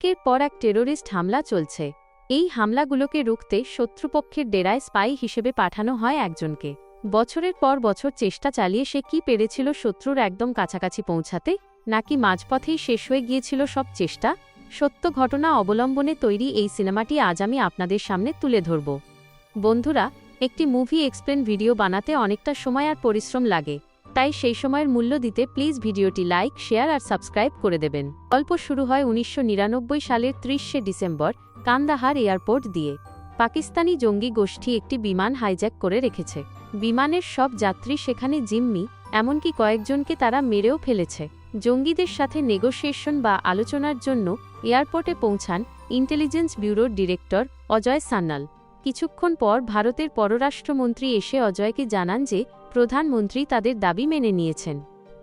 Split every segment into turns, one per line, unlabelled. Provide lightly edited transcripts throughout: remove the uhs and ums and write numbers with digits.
একের পর এক টেরোরিস্ট হামলা চলছে। এই হামলাগুলোকে রুখতে শত্রুপক্ষের ডেরায় স্পাই হিসেবে পাঠানো হয় একজনকে। বছরের পর বছর চেষ্টা চালিয়ে সে কি পেরেছিল শত্রুর একদম কাছাকাছি পৌঁছাতে, নাকি মাঝপথেই শেষ হয়ে গিয়েছিল সব চেষ্টা? সত্য ঘটনা অবলম্বনে তৈরি এই সিনেমাটি আজ আমি আপনাদের সামনে তুলে ধরব। বন্ধুরা, একটি মুভি এক্সপ্লেন ভিডিও বানাতে অনেকটা সময় আর পরিশ্রম লাগে, তাই সেই সময়ের মূল্য দিতে প্লিজ ভিডিওটি লাইক, শেয়ার আর সাবস্ক্রাইব করে দেবেন। গল্প শুরু হয় 1999 সালের 30শে ডিসেম্বর কান্দাহার এয়ারপোর্ট দিয়ে। পাকিস্তানি জঙ্গি গোষ্ঠী একটি বিমান হাইজ্যাক করে রেখেছে। বিমানের সব যাত্রী সেখানে জিম্মি, এমনকি কয়েকজনকে তারা মেরেও ফেলেছে। জঙ্গিদের সাথে নেগোসিয়েশন বা আলোচনার জন্য এয়ারপোর্টে পৌঁছান ইন্টেলিজেন্স ব্যুরোর ডিরেক্টর অজয় সান্যাল। কিছুক্ষণ পর ভারতের পররাষ্ট্রমন্ত্রী এসে অজয়কে জানান যে প্রধানমন্ত্রী তাদের দাবি মেনে নিয়েছেন।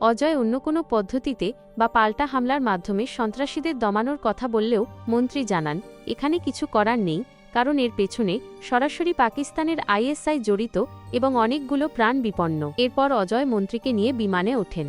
অজয় অন্য কোনো পদ্ধতিতে বা পাল্টা হামলার মাধ্যমে সন্ত্রাসীদের দমানোর কথা বললেও মন্ত্রী জানান এখানে কিছু করার নেই, কারণ এর পেছনে সরাসরি পাকিস্তানের আইএসআই জড়িত এবং অনেকগুলো প্রাণ বিপন্ন। এরপর অজয় মন্ত্রীকে নিয়ে বিমানে ওঠেন।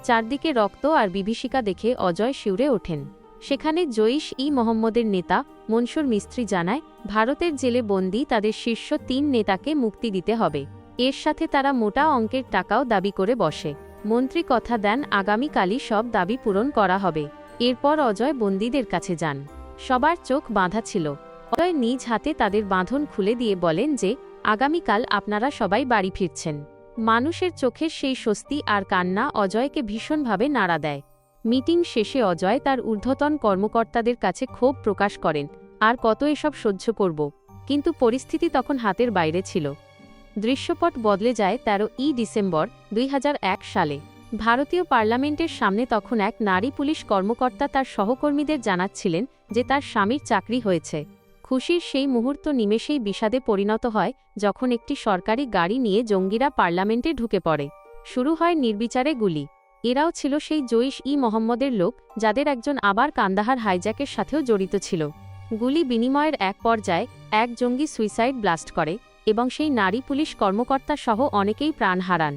চারদিকে রক্ত আর বিভীষিকা দেখে অজয় শিউরে ওঠেন। সেখানে জৈশ-ই-মোহাম্মদের নেতা মনসুর মিস্ত্রি জানায় ভারতের জেলে বন্দী তাদের শীর্ষ 3 নেতাকে মুক্তি দিতে হবে। এর সাথে তারা মোটা অঙ্কের টাকাও দাবি করে বসে। মন্ত্রী কথা দেন আগামীকালই সব দাবি পূরণ করা হবে। এরপর অজয় বন্দীদের কাছে যান। সবার চোখ বাঁধা ছিল। অজয় নিজ হাতে তাদের বাঁধন খুলে দিয়ে বলেন যে আগামীকাল আপনারা সবাই বাড়ি ফিরছেন। মানুষের চোখের সেই স্বস্তি আর কান্না অজয়কে ভীষণভাবে নাড়া দেয়। মিটিং শেষে অজয় তার ঊর্ধ্বতন কর্মকর্তাদের কাছে ক্ষোভ প্রকাশ করেন, আর কত এসব সহ্য করব। কিন্তু পরিস্থিতি তখন হাতের বাইরে ছিল। দৃশ্যপট বদলে যায় 13ই ডিসেম্বর 2001 সালে। ভারতীয় পার্লামেন্টের সামনে তখন এক নারী পুলিশ কর্মকর্তা তার সহকর্মীদের জানাচ্ছিলেন যে তার স্বামীর চাকরি হয়েছে। খুশির সেই মুহূর্ত নিমেষেই বিষাদে পরিণত হয় যখন একটি সরকারি গাড়ি নিয়ে জঙ্গিরা পার্লামেন্টে ঢুকে পড়ে। শুরু হয় নির্বিচারে গুলি। এরাও ছিল সেই জৈশ-ই-মোহাম্মদের লোক যাদের একজন আবার কান্দাহার হাইজ্যাকের সাথেও জড়িত ছিল। গুলি বিনিময়ের এক পর্যায়ে এক জঙ্গি সুইসাইড ব্লাস্ট করে এবং সেই নারী পুলিশ কর্মকর্তা সহ অনেকেই প্রাণ হারান।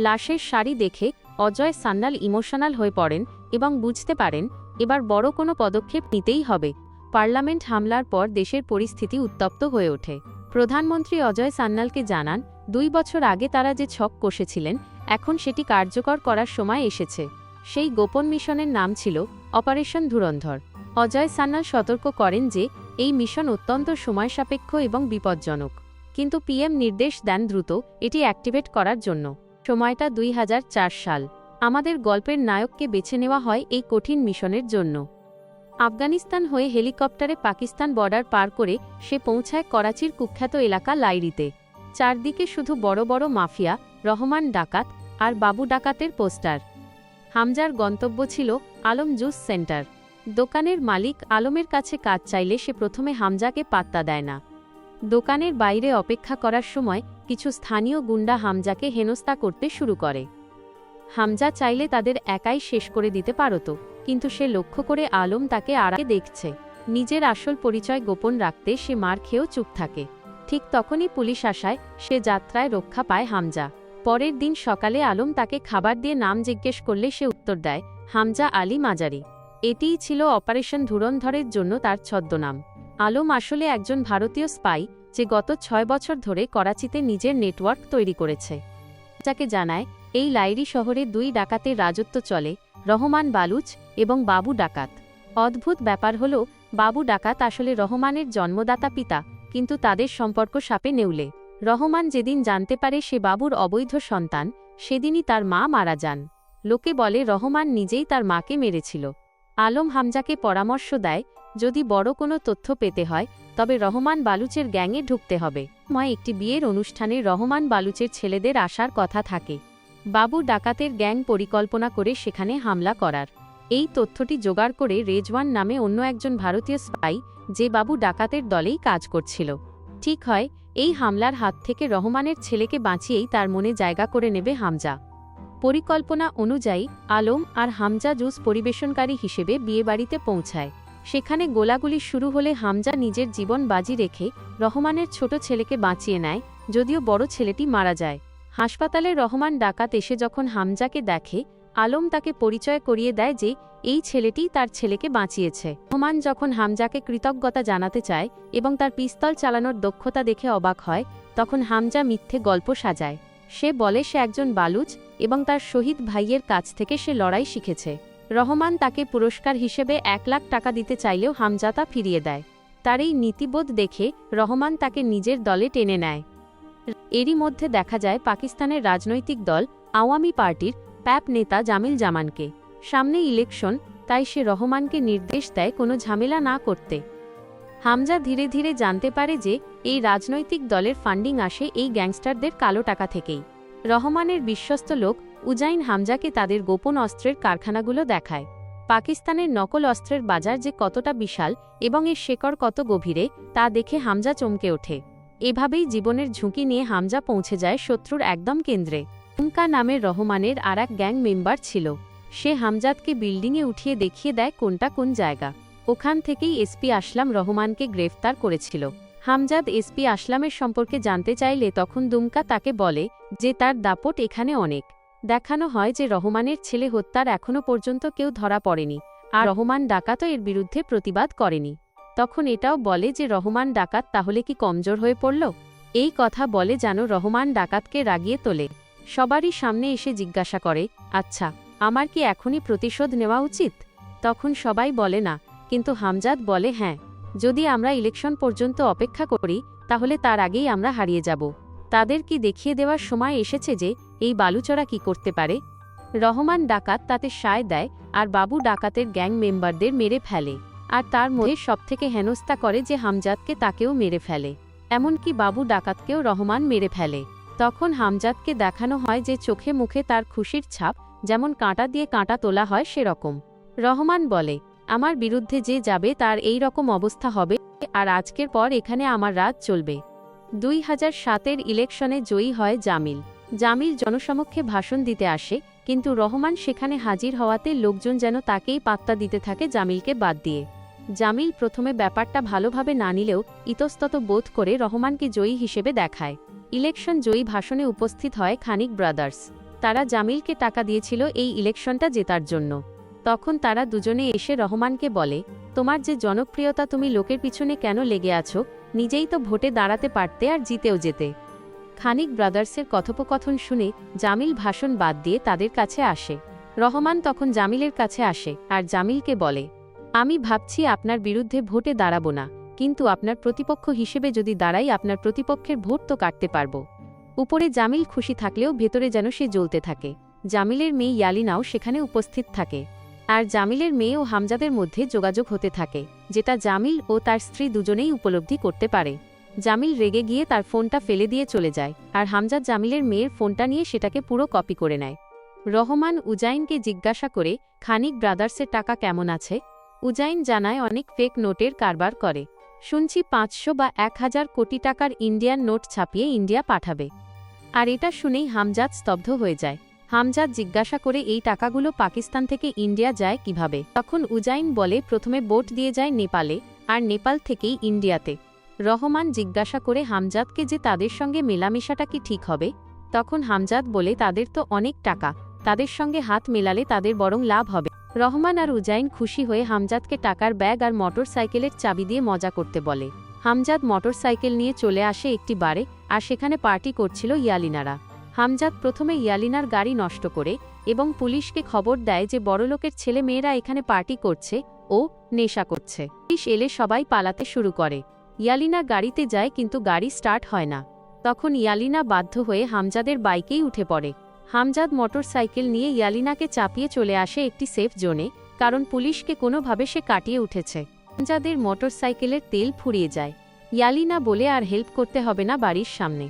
লাশের সারি দেখে অজয় সান্যাল ইমোশনাল হয়ে পড়েন এবং বুঝতে পারেন এবার বড় কোনো পদক্ষেপ নিতেই হবে। পার্লামেন্ট হামলার পর দেশের পরিস্থিতি উত্তপ্ত হয়ে ওঠে। প্রধানমন্ত্রী অজয় সান্যালকে জানান 2 বছর আগে তারা যে ছক কষেছিলেন এখন সেটি কার্যকর করার সময় এসেছে। সেই গোপন মিশনের নাম ছিল অপারেশন ধুরন্ধর। অজয় সান্যাল সতর্ক করেন যে এই মিশন অত্যন্ত সময়সাপেক্ষ এবং বিপজ্জনক, কিন্তু পিএম নির্দেশ দেন দ্রুত এটি অ্যাক্টিভেট করার জন্য। সময়টা 2004 সাল। আমাদের গল্পের নায়ককে বেছে নেওয়া হয় এই কঠিন মিশনের জন্য। আফগানিস্তান হয়ে হেলিকপ্টারে পাকিস্তান বর্ডার পার করে সে পৌঁছায় করাচির কুখ্যাত এলাকা লাইরিতে। চারদিকে শুধু বড় বড় মাফিয়া, রহমান ডাকাত আর বাবু ডাকাতের পোস্টার। হামজার গন্তব্য ছিল আলম জুস সেন্টার। দোকানের মালিক আলমের কাছে কাজ চাইলে সে প্রথমে হামজাকে পাত্তা দেয় না। দোকানের বাইরে অপেক্ষা করার সময় কিছু স্থানীয় গুন্ডা হামজাকে হেনস্থা করতে শুরু করে। হামজা চাইলে তাদের একাই শেষ করে দিতে পারত, কিন্তু সে লক্ষ্য করে আলম তাকে আড়ালে দেখছে। নিজের আসল পরিচয় গোপন রাখতে সে মার খেয়েও চুপ থাকে। ঠিক তখনই পুলিশ আসায় সে যাত্রায় রক্ষা পায় হামজা। পরের দিন সকালে আলম তাকে খাবার দিয়ে নাম জিজ্ঞেস করলে সে উত্তর দেয় হামজা আলী মাজারি। এটিই ছিল অপারেশন ধুরন্ধরের জন্য তার ছদ্মনাম। আলম আসলে একজন ভারতীয় স্পাই যে গত 6 বছর ধরে করাচিতে নিজের নেটওয়ার্ক তৈরি করেছে। যাকে জানায় এই লাইরি শহরে 2 ডাকাতের রাজত্ব চলে, রহমান বালুচ এবং বাবু ডাকাত। অদ্ভুত ব্যাপার হলো বাবু ডাকাত আসলে রহমানের জন্মদাতা পিতা, কিন্তু তাদের সম্পর্ক সাপে নেউলে। রহমান যেদিন জানতে পারে সে বাবুর অবৈধ সন্তান, সেদিনই তার মা মারা যান। লোকে বলে রহমান নিজেই তার মাকে মেরেছিল। আলম হামজাকে পরামর্শ দেয় যদি বড় কোনো তথ্য পেতে হয় তবে রহমান বালুচের গ্যাংয়ে ঢুকতে হবে। একটি বিয়ের অনুষ্ঠানে রহমান বালুচের ছেলেদের আসার কথা থাকে। বাবু ডাকাতের গ্যাং পরিকল্পনা করে সেখানে হামলা করার। এই তথ্যটি জোগাড় করে রেজওয়ান নামে অন্য একজন ভারতীয় স্পাই যে বাবু ডাকাতের দলেই কাজ করছিল। ঠিক হয় এই হামলার হাত থেকে রহমানের ছেলেকে বাঁচিয়েই তার মনে জায়গা করে নেবে হামজা। পরিকল্পনা অনুযায়ী আলম আর হামজা জুস পরিবেশনকারী হিসেবে বিয়েবাড়িতে পৌঁছায়। সেখানে গোলাগুলি শুরু হলে হামজা নিজের জীবন বাজি রেখে রহমানের ছোট ছেলেকে বাঁচিয়ে নেয়, যদিও বড় ছেলেটি মারা যায়। হাসপাতালে রহমান ডাকাত এসে যখন হামজাকে দেখে আলম তাকে পরিচয় করিয়ে দেয় যে এই ছেলেটিই তার ছেলেকে বাঁচিয়েছে। রহমান যখন হামজাকে কৃতজ্ঞতা জানাতে চায় এবং তার পিস্তল চালানোর দক্ষতা দেখে অবাক হয়, তখন হামজা মিথ্যে গল্প সাজায়। সে বলে সে একজন বালুচ এবং তার শহীদ ভাইয়ের কাছ থেকে সে লড়াই শিখেছে। রহমান তাকে পুরস্কার হিসেবে 1 লাখ টাকা দিতে চাইলেও হামজা তা ফিরিয়ে দেয়। তার এই নীতিবোধ দেখে রহমান তাকে নিজের দলে টেনে নেয়। এরই মধ্যে দেখা যায় পাকিস্তানের রাজনৈতিক দল আওয়ামী পার্টির প্যাপ নেতা জামিল জামানকে। সামনে ইলেকশন, তাই সে রহমানকে নির্দেশ দেয় কোনো ঝামেলা না করতে। হামজা ধীরে ধীরে জানতে পারে যে এই রাজনৈতিক দলের ফান্ডিং আসে এই গ্যাংস্টারদের কালো টাকা থেকেই। রহমানের বিশ্বস্ত লোক উজাইন হামজাকে তাদের গোপন অস্ত্রের কারখানাগুলো দেখায়। পাকিস্তানের নকল অস্ত্রের বাজার যে কতটা বিশাল এবং এর শেকড় কত গভীরে তা দেখে হামজা চমকে ওঠে। এভাবেই জীবনের ঝুঁকি নিয়ে হামজা পৌঁছে যায় শত্রুর একদম কেন্দ্রে। দুমকা নামের রহমানের আর এক গ্যাং মেম্বার ছিল। সে হামজাদকে বিল্ডিংয়ে উঠিয়ে দেখিয়ে দেয় কোনটা কোন জায়গা। ওখান থেকেই এসপি আসলাম রহমানকে গ্রেফতার করেছিল। হামজাদ এসপি আসলামের সম্পর্কে জানতে চাইলে তখন দুমকা তাকে বলে যে তার দাপট এখানে অনেক। দেখানো হয় যে রহমানের ছেলে হত্যার এখনও পর্যন্ত কেউ ধরা পড়েনি, আর রহমান ডাকাতও এর বিরুদ্ধে প্রতিবাদ করেনি। তখন এটাও বলে যে রহমান ডাকাত তাহলে কি কমজোর হয়ে পড়ল। এই কথা বলে যেন রহমান ডাকাতকে রাগিয়ে তোলে। সবারই সামনে এসে জিজ্ঞাসা করে, আচ্ছা, আমার কি এখনই প্রতিশোধ নেওয়া উচিত? তখন সবাই বলে না, কিন্তু হামজাদ বলে হ্যাঁ, যদি আমরা ইলেকশন পর্যন্ত অপেক্ষা করি তাহলে তার আগেই আমরা হারিয়ে যাব। তাদের কি দেখিয়ে দেওয়ার সময় এসেছে যে এই বালুচরা কি করতে পারে। রহমান ডাকাত তাতে সায় দেয় আর বাবু ডাকাতের গ্যাং মেম্বারদের মেরে ফেলে। আর তার মধ্যে সবথেকে হেনস্থা করে যে হামজাদকে তাকেও মেরে ফেলে। এমনকি বাবু ডাকাতকেও রহমান মেরে ফেলে। তখন হামজাদকে দেখানো হয় যে চোখে মুখে তার খুশির ছাপ, যেমন কাঁটা দিয়ে কাঁটা তোলা হয় সেরকম। রহমান বলে, আমার বিরুদ্ধে যে যাবে তার এই রকম অবস্থা হবে, আর আজকের পর এখানে আমার রাজ চলবে। 2007-এর ইলেকশনে জয়ী হয় জামিল। জামিল জনসমক্ষে ভাষণ দিতে আসে, কিন্তু রহমান সেখানে হাজির হওয়াতে লোকজন যেন তাকেই পাত্তা দিতে থাকে জামিলকে বাদ দিয়ে। জামিল প্রথমে ব্যাপারটা ভালোভাবে না নিলেও ইতস্তত বোধ করে রহমানকে জয়ী হিসেবে দেখায়। ইলেকশন জয়ী ভাষণে উপস্থিত হয় খানিক ব্রাদার্স। তারা জামিলকে টাকা দিয়েছিল এই ইলেকশনটা জেতার জন্য। তখন তারা দুজনে এসে রহমানকে বলে, তোমার যে জনপ্রিয়তা, তুমি লোকের পিছনে কেন লেগে আছো? নিজেই তো ভোটে দাঁড়াতে পারতে আর জিতেও যেতে। খানিক ব্রাদার্সের কথোপকথন শুনে জামিল ভাষণ বাদ দিয়ে তাদের কাছে আসে। রহমান তখন জামিলের কাছে আসে আর জামিলকে বলে, আমি ভাবছি আপনার বিরুদ্ধে ভোটে দাঁড়াবো না, কিন্তু আপনার প্রতিপক্ষ হিসেবে যদি দাঁড়াই আপনার প্রতিপক্ষের ভোট তো কাটতে পারবো। উপরে জামিল খুশি থাকলেও ভেতরে যেন সে জ্বলতে থাকে। জামিলের মেয়ে ইয়ালিনাও সেখানে উপস্থিত থাকে, আর জামিলের মেয়ে ও হামজাদের মধ্যে যোগাযোগ হতে থাকে, যেটা জামিল ও তার স্ত্রী দুজনেই উপলব্ধি করতে পারে। জামিল রেগে গিয়ে তার ফোনটা ফেলে দিয়ে চলে যায়, আর হামজাদ জামিলের মেয়ের ফোনটা নিয়ে সেটাকে পুরো কপি করে নেয়। রহমান উজাইনকে জিজ্ঞাসা করে, খানিক ব্রাদার্সের টাকা কেমন আছে? উজাইন জানায় অনেক ফেক নোটের কারবার করে। শুনছি 500 বা 1000 কোটি টাকার ইন্ডিয়ান নোট ছাপিয়ে ইন্ডিয়া পাঠাবে। আর এটা শুনেই হামজাদ স্তব্ধ হয়ে যায়। হামজাদ জিজ্ঞাসা করে এই টাকাগুলো পাকিস্তান থেকে ইন্ডিয়া যায় কিভাবে? তখন উজাইন বলে প্রথমে বোট দিয়ে যায় নেপালে, আর নেপাল থেকেই ইন্ডিয়াতে। রহমান জিজ্ঞাসা করে হামজাদকে যে তাদের সঙ্গে মেলামেশাটা কি ঠিক হবে? তখন হামজাদ বলে তাদের তো অনেক টাকা, তাদের সঙ্গে হাত মেলালে তাদের বরং লাভ হবে। রহমান আর উজাইন খুশি হয়ে হামজাদকে টাকার ব্যাগ আর মোটর সাইকেলের চাবি দিয়ে মজা করতে বলে। হামজাদ মোটর সাইকেল নিয়ে চলে আসে একটি বারে, আর সেখানে পার্টি করছিল ইয়ালিনারা। হামজাদ প্রথমে ইয়ালিনার গাড়ি নষ্ট করে এবং পুলিশকে খবর দেয় যে বড়লোকের ছেলে মেয়েরা এখানে পার্টি করছে ও নেশা করছে। পুলিশ এলে সবাই পালাতে শুরু করে। ইয়ালিনা গাড়িতে যায়, কিন্তু গাড়ি স্টার্ট হয় না। তখন ইয়ালিনা বাধ্য হয়ে হামজাদের বাইকেই উঠে পড়ে। হামজাদ মোটর সাইকেল নিয়ে ইয়ালিনাকে চাপিয়ে চলে আসে একটি সেফ জোনে, কারণ পুলিশকে কোনোভাবে সে কাটিয়ে উঠেছে। হামজাদের মোটর সাইকেলের তেল ফুরিয়ে যায়। ইয়ালিনা বলে আর হেল্প করতে হবে না বাড়ির সামনে।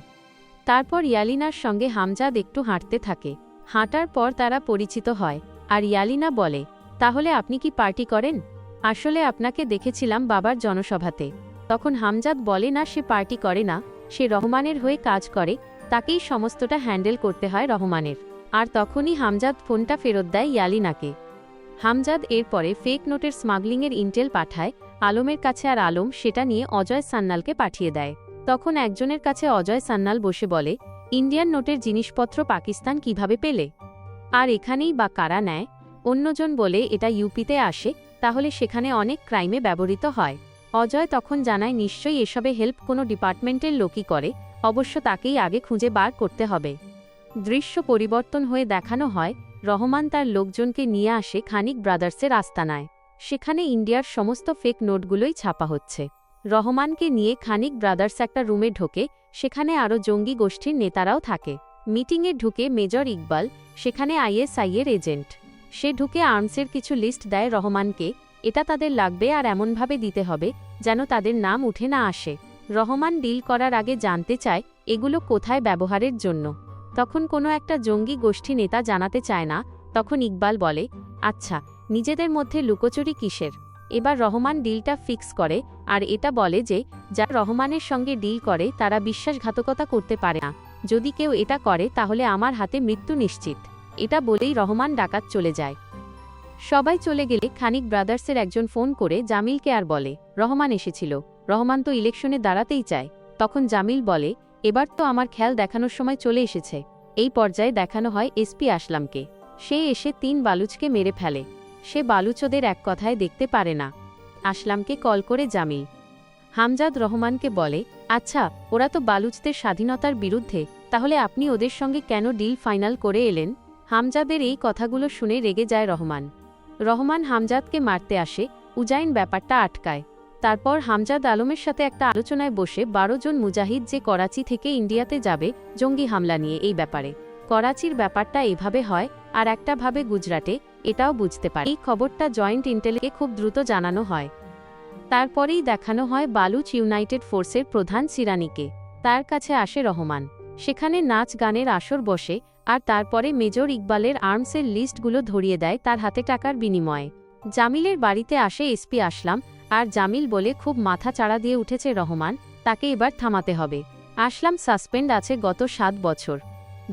তারপর ইয়ালিনার সঙ্গে হামজাদ একটু হাঁটতে থাকে। হাঁটার পর তারা পরিচিত হয়, আর ইয়ালিনা বলে, তাহলে আপনি কি পার্টি করেন? আসলে আপনাকে দেখেছিলাম বাবার জনসভাতে। তখন হামজাদ বলে না, সে পার্টি করে না, সে রহমানের হয়ে কাজ করে, তাকেই সমস্তটা হ্যান্ডেল করতে হয় রহমানের। আর তখনই হামজাদ ফোনটা ফেরত দেয় ইয়ালিনাকে। হামজাদ এরপরে ফেক নোটের স্মাগলিংয়ের ইন্টেল পাঠায় আলমের কাছে, আর আলম সেটা নিয়ে অজয় সান্যালকে পাঠিয়ে দেয়। তখন একজনের কাছে অজয় সান্যাল বসে বলে, ইন্ডিয়ান নোটের জিনিসপত্র পাকিস্তান কিভাবে পেলে? আর এখানেই বা কারা নেয়? অন্যজন বলে এটা ইউপিতে আসে, তাহলে সেখানে অনেক ক্রাইমে ব্যবহৃত হয়। অজয় তখন জানায় নিশ্চয়ই এসবে হেল্প কোনো ডিপার্টমেন্টের লোকই করে, অবশ্য তাকেই আগে খুঁজে বার করতে হবে। দৃশ্য পরিবর্তন হয়ে দেখানো হয় রহমান তার লোকজনকে নিয়ে আসে খানিক ব্রাদার্সের আস্তানায়। সেখানে ইন্ডিয়ার সমস্ত ফেক নোটগুলোই ছাপা হচ্ছে। রহমানকে নিয়ে খানিক ব্রাদার্স একটা রুমে ঢোকে, সেখানে আরও জঙ্গি গোষ্ঠীর নেতারাও থাকে। মিটিংয়ে ঢুকে মেজর ইকবাল, সেখানে আইএসআই-এর এজেন্ট। সে ঢুকে আর্মসের কিছু লিস্ট দেয় রহমানকে, এটা তাদের লাগবে আর এমনভাবে দিতে হবে যেন তাদের নাম উঠে না আসে। রহমান ডিল করার আগে জানতে চায় এগুলো কোথায় ব্যবহারের জন্য। তখন কোনো একটা জঙ্গি গোষ্ঠী নেতা জানাতে চায় না, তখন ইকবাল বলে, আচ্ছা, নিজেদের মধ্যে লুকোচুরি কিসের? এবার রহমান ডিলটা ফিক্স করে আর এটা বলে যে যারা রহমানের সঙ্গে ডিল করে তারা বিশ্বাসঘাতকতা করতে পারে না, যদি কেউ এটা করে তাহলে আমার হাতে মৃত্যু নিশ্চিত। এটা বলেই রহমান ডাকাত চলে যায়। সবাই চলে গেলে খানিক ব্রাদার্সের একজন ফোন করে জামিলকে আর বলে, রহমান এসেছিল। রহমান তো ইলেকশনে দাঁড়াতেই চায়। তখন জামিল বলে, এবার তো আমার খেয়াল দেখানোর সময় চলে এসেছে। এই পর্যায়ে দেখানো হয় এসপি আসলামকে। সে এসে 3 বালুচকে মেরে ফেলে। সে বালুচদের এক কথায় দেখতে পারে না। আসলামকে কল করে জামিল। হামজাদ রহমানকে বলে, আচ্ছা, ওরা তো বালুচদের স্বাধীনতার বিরুদ্ধে, তাহলে আপনি ওদের সঙ্গে কেন ডিল ফাইনাল করে এলেন? হামজাদের এই কথাগুলো শুনে রেগে যায় রহমান। রহমান হামজাদকে মারতে আসে, উজাইন ব্যাপারটা আটকায়। তারপর হামজাদ আলমের সাথে একটা আলোচনায় বসে 12 জন মুজাহিদ যে করাচি থেকে ইন্ডিয়াতে যাবে জঙ্গি হামলা নিয়ে এই ব্যাপারে। করাচির ব্যাপারটা এভাবে হয় আর একটা ভাবে গুজরাটে, এটাও বুঝতে পারে। এই খবরটা জয়েন্ট ইন্টেলিজেন্সকে খুব দ্রুত জানানো হয়। তারপরেই দেখানো হয় বালুচ ইউনাইটেড ফোর্সের প্রধান সিরানিকে। তার কাছে আসে রহমান। সেখানে নাচ গানের আসর বসে আর তারপরে মেজর ইকবালের আর্মসের লিস্টগুলো ধরিয়ে দেয় তার হাতে টাকার বিনিময়ে। জামিলের বাড়িতে আসে এসপি আসলাম আর জামিল বলে খুব মাথা চাড়া দিয়ে উঠেছে রহমান, তাকে এবার থামাতে হবে। আসলাম সাসপেন্ড আছে গত 7 বছর।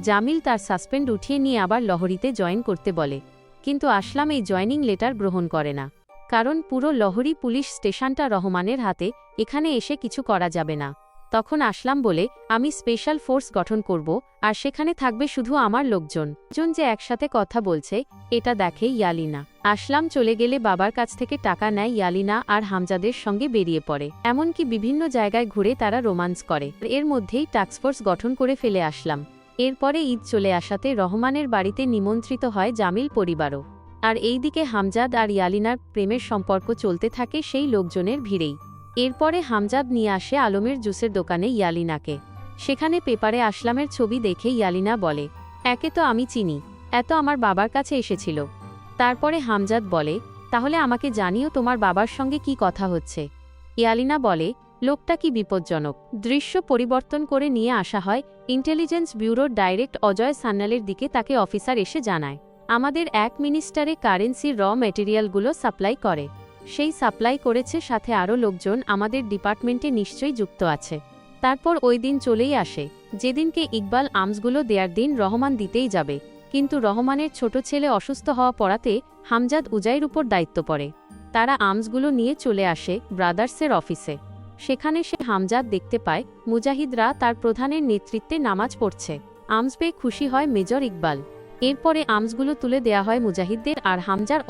জামিল তার সাসপেন্ড উঠিয়ে নিয়ে আবার লহরীতে জয়েন করতে বলে, কিন্তু আসলাম এই জয়েনিং লেটার গ্রহণ করে না। কারণ পুরো লহরী পুলিশ স্টেশনটা রহমানের হাতে, এখানে এসে কিছু করা যাবে না। তখন আসলাম বলে, আমি স্পেশাল ফোর্স গঠন করব আর সেখানে থাকবে শুধু আমার লোকজন। যে একসাথে কথা বলছে এটা দেখে ইয়ালিনা। আসলাম চলে গেলে বাবার কাছ থেকে টাকা নেয় ইয়ালিনা আর হামজাদের সঙ্গে বেরিয়ে পড়ে। এমনকি বিভিন্ন জায়গায় ঘুরে তারা রোমান্স করে। এর মধ্যেই টাস্কফোর্স গঠন করে ফেলে আসলাম। এরপরে ঈদ চলে আসাতে রহমানের বাড়িতে নিমন্ত্রিত হয় জামিল পরিবারও। আর এইদিকে হামজাদ আর ইয়ালিনার প্রেমের সম্পর্ক চলতে থাকে সেই লোকজনের ভিড়েই। এরপরে হামজাদ নিয়ে আসে আলমের জুসের দোকানে ইয়ালিনাকে। সেখানে পেপারে আসলামের ছবি দেখে ইয়ালিনা বলে, একে তো আমি চিনি, এত আমার বাবার কাছে এসেছিল। তারপরে হামজাদ বলে, তাহলে আমাকে জানিও তোমার বাবার সঙ্গে কি কথা হচ্ছে। ইয়ালিনা বলে, লোকটা কি বিপজ্জনক। দৃশ্য পরিবর্তন করে নিয়ে আসা হয় ইন্টেলিজেন্স ব্যুরোর ডাইরেক্ট অজয় সান্যালের দিকে। তাকে অফিসার এসে জানায়, আমাদের এক মিনিস্টারে কারেন্সির র ম্যাটেরিয়ালগুলো সাপ্লাই করে। সেই সাপ্লাই করেছে, সাথে আরও লোকজন আমাদের ডিপার্টমেন্টে নিশ্চয়ই যুক্ত আছে। তারপর ওই দিন চলেই আসে যেদিনকে ইকবাল আর্মসগুলো দেয়ার দিন রহমান দিতেই যাবে, কিন্তু রহমানের ছোট ছেলে অসুস্থ হওয়া পড়াতে হামজাদ উজাইর উপর দায়িত্ব পড়ে। তারা আর্মসগুলো নিয়ে চলে আসে ব্রাদার্সের অফিসে। সেখানে সে হামজাদ দেখতে পায় মুজাহিদরা তার প্রধানের নেতৃত্বে নামাজ পড়ছে। আর্মস পেয়ে খুশি হয় মেজর ইকবাল। এরপরে আর্মসগুলো তুলে দেয়া হয় মুজাহিদদের আর হামজার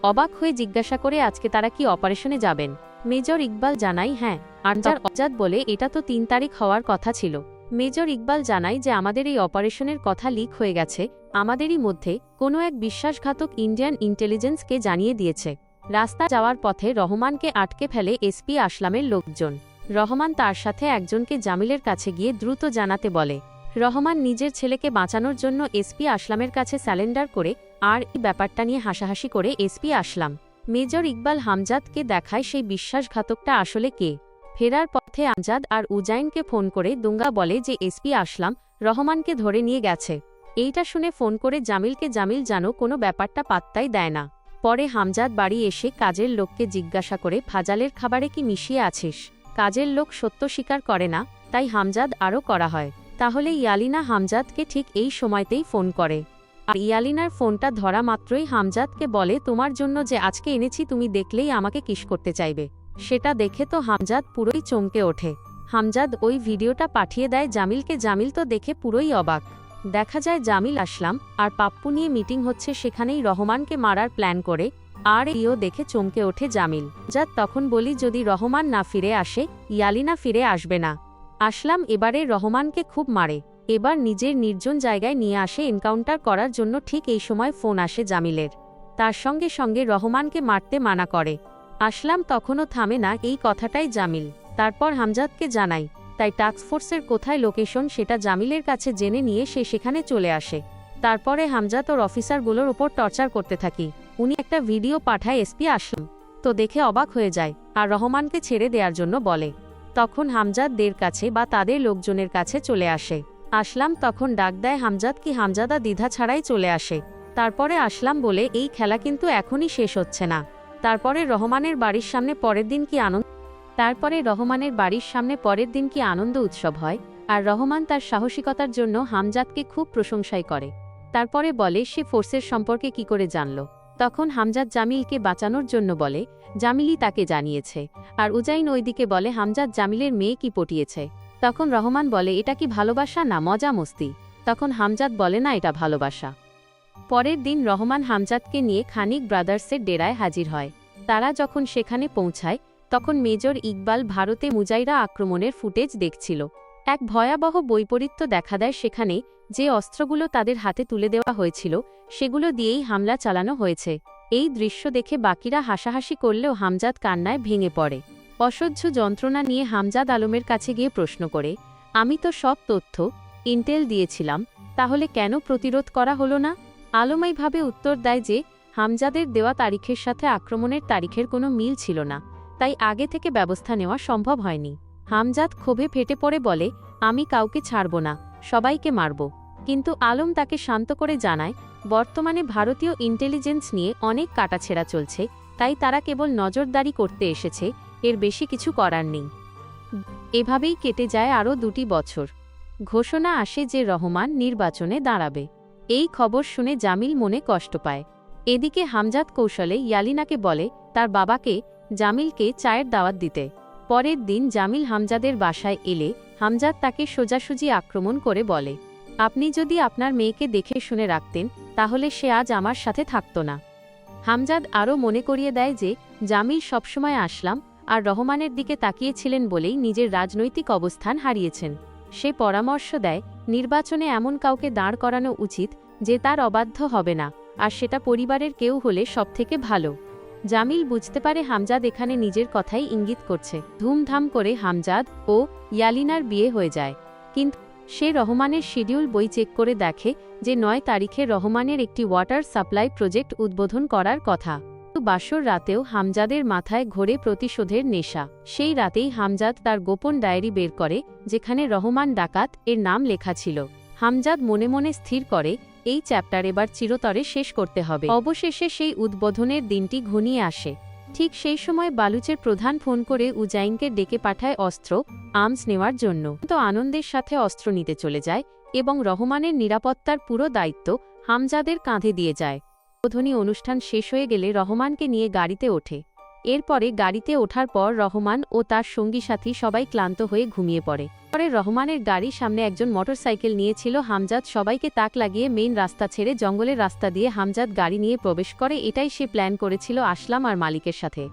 অবাক হয়ে জিজ্ঞাসা করে আজকে তারা কি অপারেশনে যাবেন। মেজর ইকবাল জানাই হ্যাঁ। আরজার অজাদ বলে এটা তো 3 তারিখ হওয়ার কথা ছিল। মেজর ইকবাল জানাই যে আমাদের এই অপারেশনের কথা লিক হয়ে গেছে, আমাদেরই মধ্যে কোনো এক বিশ্বাসঘাতক ইন্ডিয়ান ইন্টেলিজেন্সকে জানিয়ে দিয়েছে। রাস্তা যাওয়ার পথে রহমানকে আটকে ফেলে এসপি আসলামের লোকজন। রহমান তার সাথে একজনকে জামিলের কাছে গিয়ে দ্রুত জানাতে বলে। রহমান নিজের ছেলেকে বাঁচানোর জন্য এসপি আসলামের কাছে স্যালেন্ডার করে আর এই ব্যাপারটা নিয়ে হাসাহাসি করে এসপি আসলাম। মেজর ইকবাল হামজাদকে দেখায় সেই বিশ্বাসঘাতকটা আসলে কে। ফেরার পথে আমজাদ আর উজাইনকে ফোন করে দুঙ্গা বলে যে এসপি আসলাম রহমানকে ধরে নিয়ে গেছে। এইটা শুনে ফোন করে জামিলকে, জামিল জানো কোনো ব্যাপারটা পাত্তাই দেয় না। পরে হামজাদ বাড়ি এসে কাজের লোককে জিজ্ঞাসা করে ফাজালের খাবারে কি মিশিয়ে আছিস। কাজের লোক সত্য স্বীকার করে না, তাই হামজাদ আরও করা হয়। তাহলে ইয়ালিনা হামজাদকে ঠিক এই সময়তেই ফোন করে। আর ইয়ালিনার ফোনটা ধরা মাত্রই হামজাদকে বলে, তোমার জন্য যে আজকে এনেছি তুমি দেখলেই আমাকে কিস করতে চাইবে। সেটা দেখে তো হামজাদ পুরোই চমকে ওঠে। হামজাদ ওই ভিডিওটা পাঠিয়ে দেয় জামিলকে। জামিল তো দেখে পুরোই অবাক। দেখা যায় জামিল, আসলাম আর পাপ্পু নিয়ে মিটিং হচ্ছে, সেখানেই রহমানকে মারার প্ল্যান করে। আর ইও দেখে চমকে ওঠে জামিল। তখন বলি, যদি রহমান না ফিরে আসে, ইয়ালিনা ফিরে আসবে না। আসলাম এবারে রহমানকে খুব মারে, এবার নিজের নির্জন জায়গায় নিয়ে আসে এনকাউন্টার করার জন্য। ঠিক এই সময় ফোন আসে জামিলের, তার সঙ্গে সঙ্গে রহমানকে মারতে মানা করে। আসলাম তখনও থামে না, এই কথাটাই জামিল তারপর হামজাদকে জানায়। তাই টাস্কফোর্সের কোথায় লোকেশন সেটা জামিলের কাছে জেনে নিয়ে সে সেখানে চলে আসে। তারপরে হামজাদ ওর অফিসারগুলোর ওপর টর্চার করতে থাকি। উনি একটা ভিডিও পাঠায় এসপি আসলাম, তো দেখে অবাক হয়ে যায় আর রহমানকে ছেড়ে দেওয়ার জন্য বলে। তখন হামজাদদের কাছে বা তাদের লোকজনের কাছে চলে আসে। আসলাম তখন ডাক দেয় হামজাদ কি, হামজাদা দ্বিধা ছাড়াই চলে আসে। তারপরে আসলাম বলে, এই খেলা কিন্তু এখনই শেষ হচ্ছে না। তারপরে রহমানের বাড়ির সামনে পরের দিন কি আনন্দ উৎসব হয়, আর রহমান তার সাহসিকতার জন্য হামজাদকে খুব প্রশংসাই করে। তারপরে বলে সে ফোর্সের সম্পর্কে কি করে জানল। তখন হামজাদ জামিলকে বাঁচানোর জন্য বলে জামিলই তাকে জানিয়েছে। আর উজাইন ওইদিকে বলে হামজাদ জামিলের মেয়ে কি পটিয়েছে। তখন রহমান বলে, এটা কি ভালোবাসা না মজা মস্তি। তখন হামজাদ বলে, না, এটা ভালোবাসা। পরের দিন রহমান হামজাদকে নিয়ে খানিক ব্রাদার্সের ডেরায় হাজির হয়। তারা যখন সেখানে পৌঁছায় তখন মেজর ইকবাল ভারতে মুজাইরা আক্রমণের ফুটেজ দেখছিল। এক ভয়াবহ বৈপরীত্য দেখা দেয় সেখানে। যে অস্ত্রগুলো তাদের হাতে তুলে দেওয়া হয়েছিল সেগুলো দিয়েই হামলা চালানো হয়েছে। এই দৃশ্য দেখে বাকিরা হাসাহাসি করলেও হামজাদ কান্নায় ভেঙে পড়ে। অসহ্য যন্ত্রণা নিয়ে হামজাদ আলমের কাছে গিয়ে প্রশ্ন করে, আমি তো সব তথ্য ইন্টেল দিয়েছিলাম, তাহলে কেন প্রতিরোধ করা হলো না? আলম এইভাবে উত্তর দেয় যে হামজাদের দেওয়া তারিখের সাথে আক্রমণের তারিখের কোনো মিল ছিল না, তাই আগে থেকে ব্যবস্থা নেওয়া সম্ভব হয়নি। হামজাদ ক্ষোভে ফেটে পড়ে বলে, আমি কাউকে ছাড়ব না, সবাইকে মারব। কিন্তু আলম তাকে শান্ত করে জানায়, বর্তমানে ভারতীয় ইন্টেলিজেন্স নিয়ে অনেক কাটাছেঁড়া চলছে, তাই তারা কেবল নজরদারি করতে এসেছে, এর বেশি কিছু করার নেই। এভাবেই কেটে যায় আরও 2টি বছর। ঘোষণা আসে যে রহমান নির্বাচনে দাঁড়াবে। এই খবর শুনে জামিল মনে কষ্ট পায়। এদিকে হামজাদ কৌশলে ইয়ালিনাকে বলে তার বাবাকে জামিলকে চায়ের দাওয়াত দিতে। পরের দিন জামিল হামজাদের বাসায় এলে হামজাদ তাকে সোজাসুজি আক্রমণ করে বলে, আপনি যদি আপনার মেয়েকে দেখে শুনে রাখতেন তাহলে সে আজ আমার সাথে থাকত না। হামজাদ আরও মনে করিয়ে দেয় যে জামিল সবসময় আসলাম আর রহমানের দিকে তাকিয়েছিলেন বলেই নিজের রাজনৈতিক অবস্থান হারিয়েছেন। সে পরামর্শ দেয় নির্বাচনে এমন কাউকে দাঁড় করানো উচিত যে তার অবাধ্য হবে না, আর সেটা পরিবারের কেউ হলে সবথেকে ভালো। জামিল বুঝতে পারে হামজাদ এখানে নিজের কথাই ইঙ্গিত করছে। ধুমধাম করে হামজাদ ও ইয়ালিনার বিয়ে হয়ে যায়। কিন্তু সে রহমানের শিডিউল বই চেক করে দেখে যে 9 তারিখে রহমানের একটি ওয়াটার সাপ্লাই প্রজেক্ট উদ্বোধন করার কথা। বাসর রাতেও হামজাদের মাথায় ঘোরে প্রতিশোধের নেশা। সেই রাতেই হামজাদ তার গোপন ডায়েরি বের করে যেখানে রহমান ডাকাত এর নাম লেখা ছিল। হামজাদ মনে মনে স্থির করে এই চ্যাপ্টার এবার চিরতরে শেষ করতে হবে। অবশেষে সেই উদ্বোধনের দিনটি ঘনিয়ে আসে। ঠিক সেই সময় বালুচের প্রধান ফোন করে উজাইনকে ডেকে পাঠায় অস্ত্র আর্মস নেওয়ার জন্য। তো আনন্দের সাথে অস্ত্র নিতে চলে যায় এবং রহমানের নিরাপত্তার পুরো দায়িত্ব হামজাদের কাঁধে দিয়ে যায়। উদ্বোধনী অনুষ্ঠান শেষ হয়ে গেলে রহমানকে নিয়ে গাড়িতে ওঠে। এরপরে গাড়িতে ওঠার পর রহমান ও তার সঙ্গী সাথী সবাই ক্লান্ত হয়ে ঘুমিয়ে পড়ে। পরে রহমানের গাড়ির সামনে একজন মোটরসাইকেল নিয়েছিল। হামজাদ সবাইকে তাক লাগিয়ে মেইন রাস্তা ছেড়ে জঙ্গলের রাস্তা দিয়ে হামজাদ গাড়ি নিয়ে প্রবেশ করে। এটাই সে প্ল্যান করেছিল আসলাম আর মালিকের সাথে।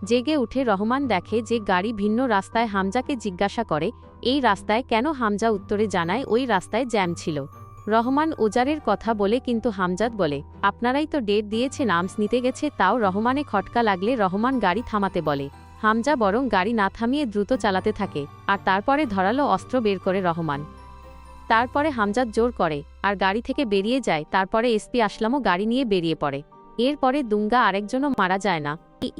জেগে উঠে রহমান দেখে যে গাড়ি ভিন্ন রাস্তায়। হামজাকে জিজ্ঞাসা করে এই রাস্তায় কেন। হামজা উত্তরে জানায় ওই রাস্তায় জ্যাম ছিল। রহমান ওজারের কথা বলে কিন্তু হামজাদ বলে আপনারাই তো ডেট দিয়েছেন, আর্মস নিতে গেছে। তাও রহমানে খটকা লাগলে রহমান গাড়ি থামাতে বলে। হামজা বরং গাড়ি না থামিয়ে দ্রুত চালাতে থাকে আর তারপরে ধরালো অস্ত্র বের করে রহমান। তারপরে হামজাদ জোর করে আর গাড়ি থেকে বেরিয়ে যায়। তারপরে এসপি আসলামও গাড়ি নিয়ে বেরিয়ে পড়ে। এরপরে দুঙ্গা আরেকজনও মারা যায় না।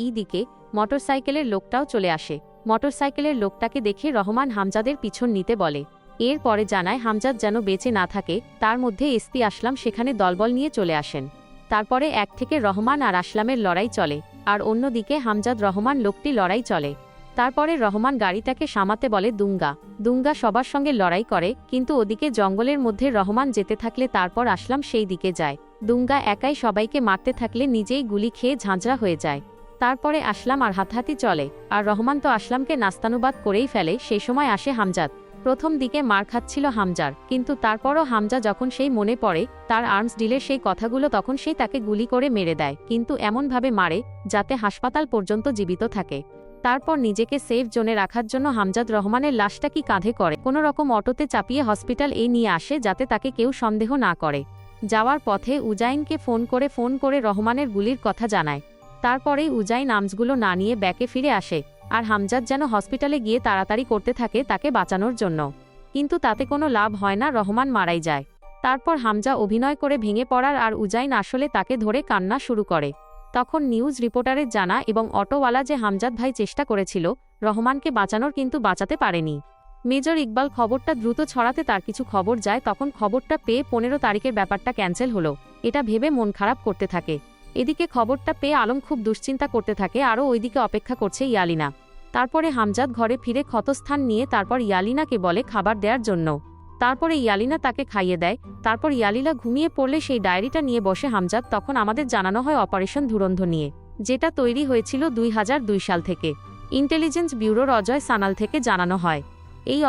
এই দিকে মোটরসাইকেলের লোকটাও চলে আসে। মোটরসাইকেলের লোকটাকে দেখে রহমান হামজাদের পিছন নিতে বলে। এরপরে জানায় হামজাদ যেন বেঁচে না থাকে। তার মধ্যে এসপি আসলাম সেখানে দলবল নিয়ে চলে আসেন। তারপরে এক থেকে রহমান আর আসলামের লড়াই চলে আর অন্যদিকে হামজাদ রহমান লোকটি লড়াই চলে। তারপরে রহমান গাড়িটাকে সামাতে বলে দুঙ্গা সবার সঙ্গে লড়াই করে, কিন্তু ওদিকে জঙ্গলের মধ্যে রহমান যেতে থাকলে তারপর আসলাম সেই দিকে যায়। দুঙ্গা একাই সবাইকে মারতে থাকলে নিজেই গুলি খেয়ে ঝাঁঝরা হয়ে যায়। তারপরে আসলাম আর হাতাহাতি চলে আর রহমান তো আসলামকে নাস্তানুবাদ করেই ফেলে। সেই সময় আসে হামজাদ। প্রথম দিকে মার খাচ্ছিল হামজার, কিন্তু তারপরও হামজা যখন সেই মনে পড়ে তার আর্মস ডিলের সেই কথাগুলো, তখন সেই তাকে গুলি করে মেরে দেয়, কিন্তু এমনভাবে মারে যাতে হাসপাতাল পর্যন্ত জীবিত থাকে। তারপর নিজেকে সেফ জোনে রাখার জন্য হামজাদ রহমানের লাশটা কি কাঁধে করে কোনো রকম অটোতে চাপিয়ে হসপিটাল নিয়ে আসে, যাতে তাকে কেউ সন্দেহ না করে। যাওয়ার পথে উজাইনকে ফোন করে রহমানের গুলির কথা জানায়। তারপরেই উজাইন আর্মসগুলো না নিয়ে ব্যাকে ফিরে আসে, আর হামজাদ যেন হসপিটালে গিয়ে তাড়াতাড়ি করতে থাকে তাকে বাঁচানোর জন্য, কিন্তু তাতে কোনো লাভ হয় না, রহমান মারাই যায়। তারপর হামজা অভিনয় করে ভেঙে পড়ার আর উজাইন আসলে তাকে ধরে কান্না শুরু করে। তখন নিউজ রিপোর্টারের জানা এবং অটোওয়ালা যে হামজাদ ভাই চেষ্টা করেছিল রহমানকে বাঁচানোর, কিন্তু বাঁচাতে পারেনি। মেজর ইকবাল খবরটা দ্রুত ছড়াতে তার কিছু খবর যায়, তখন খবরটা পেয়ে 15 তারিখের ব্যাপারটা ক্যান্সেল হলো, এটা ভেবে মন খারাপ করতে থাকে। এদিকে খবরটা পেয়ে আলম খুব দুশ্চিন্তা করতে থাকে, আরও ওইদিকে অপেক্ষা করছে ইয়ালিনা। তারপরে হামজাদ ঘরে ফিরে ক্ষতস্থান নিয়ে তারপর ইয়ালিনাকে বলে খাবার দেওয়ার জন্য। তারপরে ইয়ালিনা তাকে খাইয়ে দেয়। তারপর ইয়ালিনা ঘুমিয়ে পড়লে সেই ডায়েরিটা নিয়ে বসে হামজাদ। তখন আমাদের জানানো হয় অপারেশন ধুরন্ধর নিয়ে, যেটা তৈরি হয়েছিল 2002 সাল থেকে। ইন্টেলিজেন্স ব্যুরোর অজয় সানাল থেকে জানানো হয় এই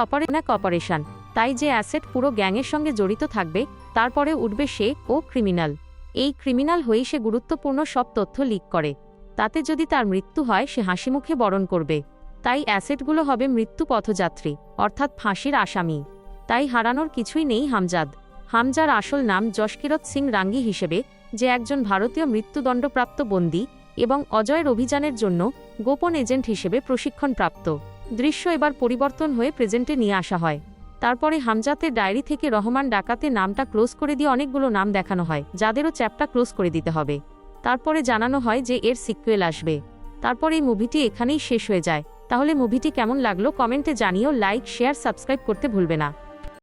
অপারেশন, তাই যে অ্যাসেট পুরো গ্যাংয়ের সঙ্গে জড়িত থাকবে তারপরে উঠবে সে ও ক্রিমিনাল। এই ক্রিমিনাল হয়েই সে গুরুত্বপূর্ণ সব তথ্য লিক করে, তাতে যদি তার মৃত্যু হয় সে হাসিমুখে বরণ করবে। তাই অ্যাসেটগুলো হবে মৃত্যু পথযাত্রী, অর্থাৎ ফাঁসির আসামি। তাই হারানোর কিছুই নেই হামজার আসল নাম জশকিরত সিং রাঙ্গি হিসেবে, যে একজন ভারতীয় মৃত্যুদণ্ডপ্রাপ্ত বন্দী এবং অজয়ের অভিযানের জন্য গোপন এজেন্ট হিসেবে প্রশিক্ষণপ্রাপ্ত। দৃশ্য এবার পরিবর্তন হয়ে প্রেজেন্টে নিয়ে আসা হয়। তারপরে হামজাতের ডায়েরি থেকে রহমান ডাকাতের নামটা ক্লোজ করে দিয়ে অনেকগুলো নাম দেখানো হয়, যাদেরও চ্যাপ্টার ক্লোজ করে দিতে হবে। তারপরে জানানো হয় যে এর সিক্যুয়েল আসবে। তারপর এই মুভিটি এখানেই শেষ হয়ে যায়। তাহলে মুভিটি কেমন লাগলো কমেন্টে জানিও, লাইক শেয়ার সাবস্ক্রাইব করতে ভুলবে না।